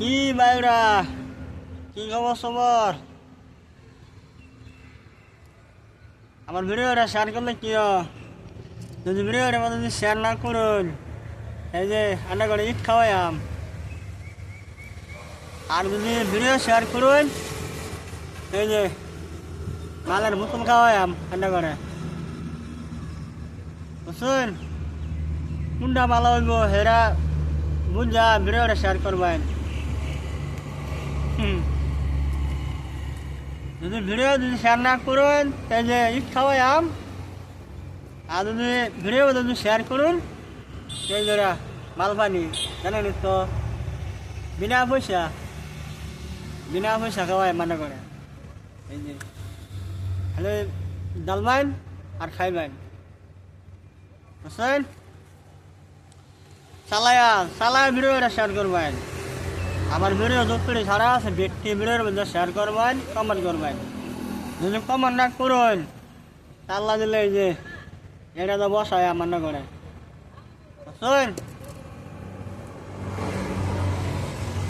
কি ভাইরা, কি খবর সবর? আমার ভিডিওটা শেয়ার করলে কি যদি ভিডিওটা যদি শেয়ার না করুন, এই যে আন্ডা করে ইট খাওয়াইম। আর যদি ভিডিও শেয়ার করুন, এই যে মালের বোতল খাওয়াইম আন্ডা করে, বুঝছেন? কোনটা ভালো হইব হেরা বুঝা ভিডিওটা শেয়ার করবেন। যদি ভিডিও যদি শেয়ার না করুন, এই যে ইট খাওয়াইম। আর যদি ভিডিও যদি শেয়ার করুন, এই যে মাল পানি জানেন তো, বিনা পয়সা খাওয়াই মানে করে। এই যে খালি ডালবেন আর খাইবেন, বুঝছেন? চালায়া ভিডিওটা শেয়ার করবেন। আমার ভিডিও যতটি ছাড়া আছে ব্যক্তি ভিডিওর মধ্যে শেয়ার করবেন, কমেন্ট করবেন। যদি কমেন্ট না করুন, আল্লাহ দিলে এই যে এটা তো বসায় আমার না করে, বুঝছেন?